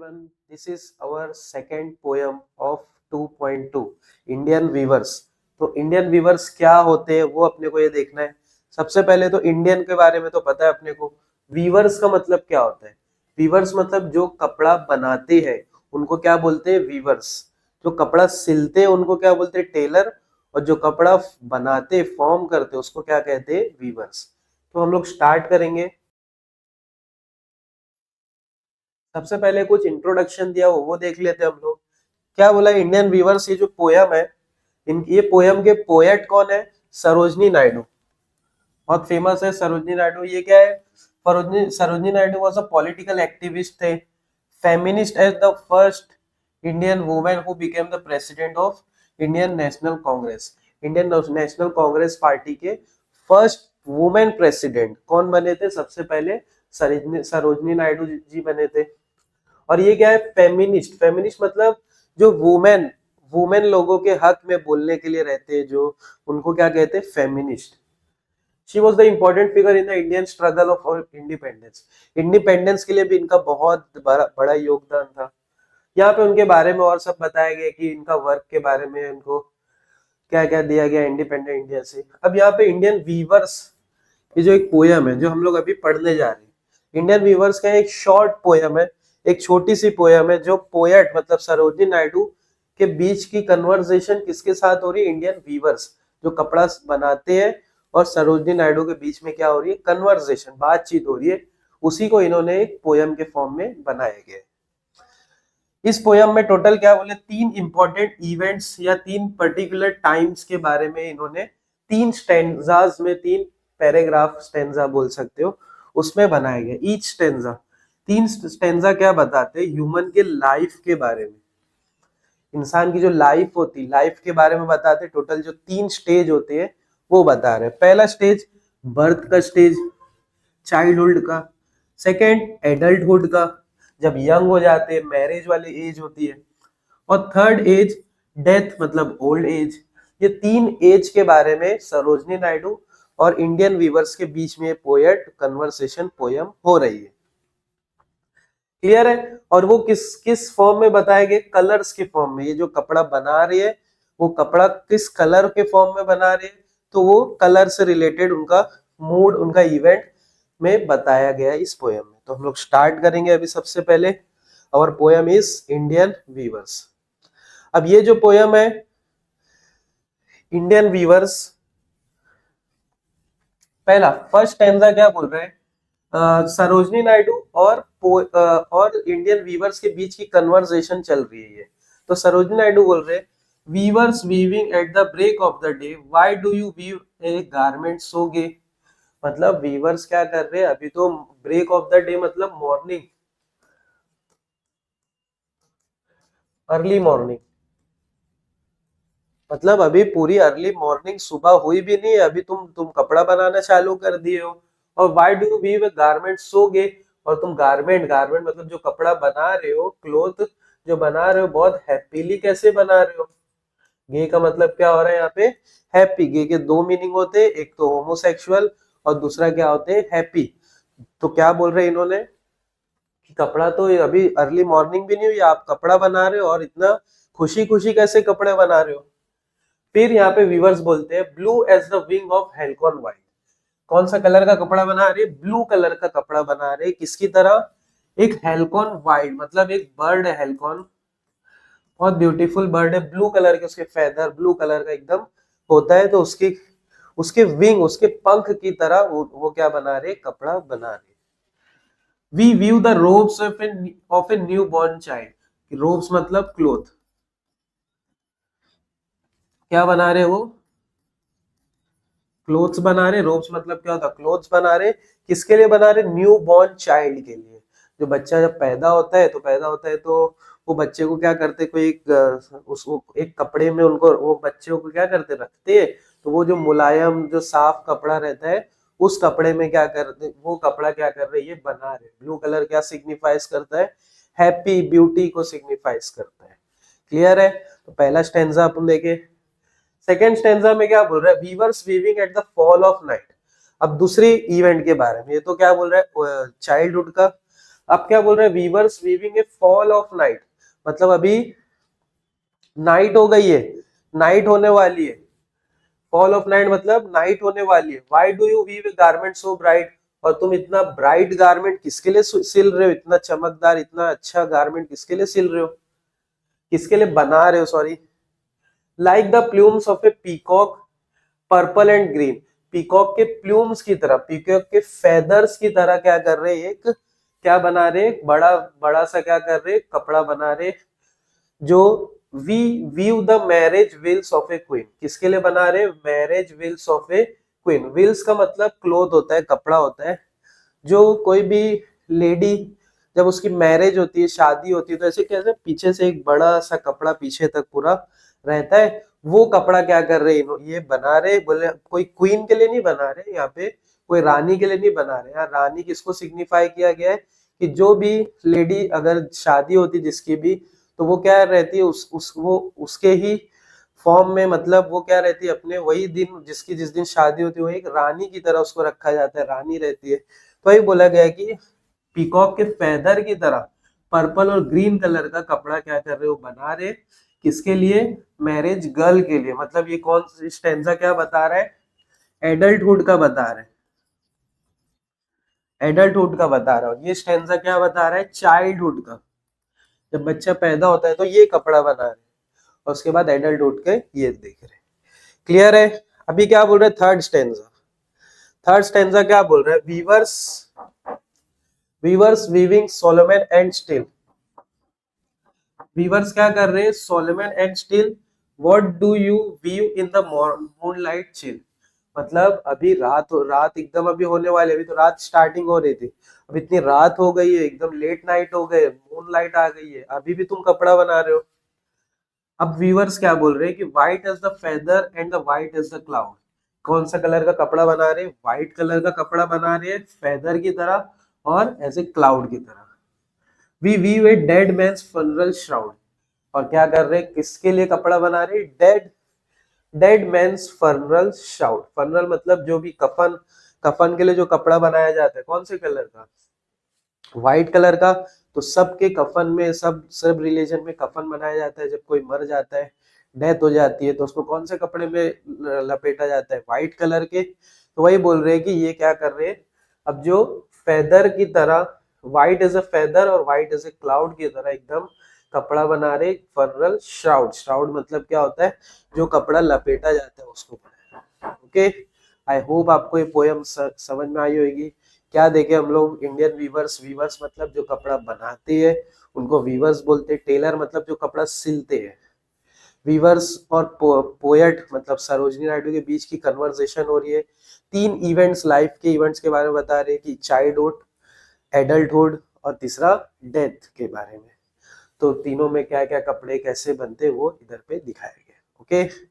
everyone. This is our second poem of 2.2 Indian weavers. तो Indian weavers क्या होते हैं वो अपने को ये देखना है। सबसे पहले तो इंडियन के बारे में तो पता है अपने को। वीवर्स का मतलब क्या होता है? वीवर्स मतलब जो कपड़ा बनाते हैं उनको क्या बोलते हैं? वीवर्स। जो कपड़ा सिलते हैं उनको क्या बोलते हैं? टेलर। और जो कपड़ा बनाते फॉर्म करते उसको क्या कहते हैं? वीवर्स। तो हम लोग स्टार्ट करेंगे। सबसे पहले कुछ इंट्रोडक्शन दिया वो देख लेते हैं हम लोग। क्या बोला इंडियन वीवर्स? ये जो पोयम है, इन ये पोयम के पोएट कौन है? सरोजनी नायडू। बहुत फेमस है सरोजनी नायडू। ये क्या है? Sarojini Naidu was a political activist थे, feminist as the first Indian women who became the president of Indian National Congress. Indian National Congress party के फर्स्ट वुमेन प्रेसिडेंट कौन बने थे? सबसे पहले सरोजनी नायडू जी बने थे। और ये क्या है? फेमिनिस्ट। फेमिनिस्ट मतलब जो वुमेन वुमेन लोगों के हक में बोलने के लिए रहते हैं, जो उनको क्या कहते हैं? Feminist. She was the important figure in the Indian struggle of independence. Independence के लिए भी इनका बहुत बड़ा योगदान था। यहाँ पे उनके बारे में और सब बताया गया कि इनका वर्क के बारे में इनको क्या क्या दिया गया इंडिपेंडेंट इंडिया से। अब यहाँ पे इंडियन वीवर्स, ये जो एक पोयम है जो हम लोग अभी पढ़ने जा रहे हैं, इंडियन वीवर्स का एक शॉर्ट पोयम है, एक छोटी सी पोयम है जो पोएट मतलब सरोजनी नायडू के बीच की कन्वर्सेशन किसके साथ हो रही है? इंडियन वीवर्स जो कपड़ा बनाते हैं और सरोजनी नायडू के बीच में क्या हो रही है? कन्वर्सेशन, बातचीत हो रही है। उसी को इन्होंने एक पोयम के फॉर्म में बनाया गया है। इस पोयम में टोटल क्या बोले? 3 इंपॉर्टेंट इवेंट्स या 3 पर्टिकुलर टाइम्स के बारे में इन्होंने 3 स्टेंजाज में, 3 पैराग्राफ स्टेंजा बोल सकते हो, उसमें बनाया गया। ईच स्टेंजा, 3 स्टेंजा क्या बताते हैं? ह्यूमन के लाइफ के बारे में, इंसान की जो लाइफ होती, लाइफ के बारे में बताते। टोटल जो 3 स्टेज होते हैं वो बता रहे हैं। पहला स्टेज बर्थ का स्टेज, चाइल्डहुड का। सेकेंड एडल्टहुड का, जब यंग हो जाते हैं, मैरिज वाली एज होती है। और थर्ड एज डेथ मतलब ओल्ड एज। ये 3 एज के बारे में सरोजनी नायडू और इंडियन वीवर्स के बीच में पोएट कन्वर्सेशन पोयम हो रही है। क्लियर है? और वो किस किस फॉर्म में बताए गए? कलर्स के फॉर्म में। ये जो कपड़ा बना रही है वो कपड़ा किस कलर के फॉर्म में बना रही है? तो वो कलर से रिलेटेड उनका मूड, उनका इवेंट में बताया गया इस पोयम में। तो हम लोग स्टार्ट करेंगे अभी। सबसे पहले और पोयम इज इंडियन वीवर्स। अब ये जो पोयम है इंडियन वीवर्स, पहला फर्स्ट स्टैंजा क्या बोल रहे हैं? सरोजनी नायडू और इंडियन वीवर्स के बीच की कन्वर्सेशन चल रही है ये। तो सरोजनी नायडू बोल रहे हैं, weavers weaving at the break of the day, why do you weave a garment so gay. मतलब वीवर्स क्या कर रहे हैं? अभी तो ब्रेक ऑफ द डे मतलब मॉर्निंग, अर्ली मॉर्निंग, मतलब अभी पूरी अर्ली मॉर्निंग, सुबह हुई भी नहीं, अभी तुम कपड़ा बनाना चालू कर दिए हो। और why do you weave garment so gay, और तुम गारमेंट, गारमेंट मतलब जो कपड़ा बना रहे हो, क्लोथ जो बना रहे हो, बहुत हैप्पीली कैसे बना रहे हो। गे का मतलब क्या हो रहा है यहाँ पे? हैप्पी। गे के 2 मीनिंग होते हैं, एक तो होमोसेक्सुअल और दूसरा क्या होते हैं? हैप्पी। तो क्या बोल रहे हैं इन्होंने कि कपड़ा तो अभी अर्ली मॉर्निंग भी नहीं हुई, आप कपड़ा बना रहे हो और इतना खुशी खुशी कैसे कपड़े बना रहे हो। फिर यहाँ पे वीवर्स बोलते हैं, blue as the wing of halcyon white. कौन सा कलर का कपड़ा बना रहे? ब्लू कलर का कपड़ा बना रहे। किसकी तरह? एक हेल्कॉन व्हाइट, मतलब एक बर्ड है हेल्कॉन, बहुत ब्यूटीफुल बर्ड है, ब्लू कलर के उसके फेदर ब्लू कलर का एकदम होता है। तो उसके उसके विंग, उसके पंख की तरह वो क्या बना रहे? कपड़ा बना रहे। We view the robes of a new born child. Robes मतलब क्लोथ। क्या बना रहे वो? क्लोथ्स बना रहे। रोब्स मतलब क्या होता? क्लोथ्स बना रहे। किसके लिए बना रहे? न्यू बॉर्न चाइल्ड के लिए। जो बच्चा जब पैदा होता है तो वो बच्चे को क्या करते? कोई उसको एक कपड़े में उनको, वो बच्चे को क्या करते? रखते हैं। तो वो जो मुलायम जो साफ कपड़ा रहता है उस कपड़े में क्या करते? वो कपड़ा क्या कर रहे? ये बना रहे। ब्लू कलर क्या सिग्निफाइज करता है? हैप्पी, ब्यूटी को सिग्निफाइज करता है। क्लियर है? तो पहला स्टेंजा अपन देखे। सेकेंड स्टेंजा में क्या बोल रहा है? Viewers weaving at the fall of night. अब दूसरी इवेंट के बारे में, ये तो क्या बोल रहा है? चाइल्डहुड का। अब क्या बोल रहे हैं, weavers weaving A fall of night, मतलब अभी नाइट हो गई है, नाइट होने वाली है, फॉल ऑफ नाइट मतलब नाइट होने वाली है। Why do you weave a garment so bright, और तुम इतना ब्राइट गारमेंट किसके लिए सिल रहे हो, इतना चमकदार इतना अच्छा गारमेंट किसके लिए सिल रहे हो, किसके लिए बना रहे हो, sorry. Like the plumes of A peacock purple and green, peacock के प्लूम्स की तरह, पीकॉक के फेदर्स की तरह क्या कर रहे, एक क्या बना रहे, बड़ा बड़ा सा क्या कर रहे, कपड़ा बना रहे, जो we view the marriage veils of a queen, किसके लिए बना रहे, marriage veils of a queen. Veils का मतलब क्लोथ होता है, कपड़ा होता है, जो कोई भी लेडी जब उसकी मैरिज होती है, शादी होती है, तो ऐसे कैसे पीछे से एक बड़ा सा कपड़ा पीछे तक पूरा रहता है, वो कपड़ा क्या कर रहे हैं ये बना रहे, बोले कोई क्वीन के लिए नहीं बना रहे, यहाँ पे कोई रानी के लिए नहीं बना रहे। यहाँ रानी किसको सिग्निफाई किया गया है कि जो भी लेडी अगर शादी होती जिसकी भी, तो वो क्या रहती है वो उसके ही फॉर्म में, मतलब वो क्या रहती है अपने वही दिन जिसकी जिस दिन शादी होती है, वो एक रानी की तरह उसको रखा जाता है, रानी रहती है। तो वही बोला गया है कि पीकॉक के फेदर की तरह पर्पल और ग्रीन कलर का कपड़ा क्या कर रहे हो, बना रहे, किसके लिए, मैरिज गर्ल के लिए। मतलब ये कौन स्टेंजा क्या बता रहा है, एडल्टहुड का बता रहा है, एडल्टहुड का बता रहा है। ये स्टेंजा क्या बता रहा है, चाइल्डहुड का, जब बच्चा पैदा होता है तो ये कपड़ा बना रहे हैं, और उसके बाद एडल्टहुड के ये देख रहे हैं। क्लियर है। अभी क्या बोल रहे हैं, थर्ड स्टेंजा, थर्ड स्टेंजा क्या बोल रहे हैं, weavers weavers weaving solemn and still, weavers क्या कर रहे हैं, solemn and still, what do you weave in the moonlight chill, मतलब अभी रात एकदम अभी होने वाली, अभी तो रात स्टार्टिंग हो रही थी, अब इतनी रात हो गई है, एकदम लेट नाइट हो गए, मून लाइट आ गई है, अभी भी तुम कपड़ा बना रहे हो। अब व्यूअर्स क्या बोल रहे हैं कि white is the feather and the white is the cloud, कौन सा कलर का कपड़ा बना रहे हैं, व्हाइट कलर का कपड़ा बना रहे हैं फेदर की तरह और ऐसे क्लाउड की तरह। We weave a dead man's funeral shroud, और क्या कर रहे हैं, किसके लिए कपड़ा बना रहे, dead dead man's funeral shroud, funeral मतलब जो भी कफन, कफन के लिए जो कपड़ा बनाया जाता है, कौन से कलर का, व्हाइट कलर का। तो सबके कफन में, सब रिलीजन में कफन बनाया जाता है, जब कोई मर जाता है, डेथ हो जाती है, तो उसको कौन से कपड़े में लपेटा जाता है, व्हाइट कलर के। तो वही बोल रहे हैं कि ये क्या कर रहे हैं, अब जो फेदर की तरह, व्हाइट इज अ फेदर और व्हाइट इज ए क्लाउड की तरह एकदम कपड़ा बना रहे, फनरल श्राउड, श्राउड मतलब क्या होता है, जो कपड़ा लपेटा जाता है उसको। ओके, आई होप आपको ये पोयम समझ में आई होगी। क्या देखे हम लोग, इंडियन वीवर्स, वीवर्स मतलब जो कपड़ा बनाते हैं उनको वीवर्स बोलते हैं, टेलर मतलब जो कपड़ा सिलते हैं। वीवर्स और पोएट मतलब सरोजनी नायडू के बीच की कन्वर्सेशन हो रही है, तीन इवेंट्स, लाइफ के इवेंट्स के बारे में बता रहे हैं कि चाइल्डहुड, एडल्टहुड और तीसरा डेथ के बारे में। तो तीनों में क्या क्या कपड़े कैसे बनते वो इधर पे दिखाया गया। ओके।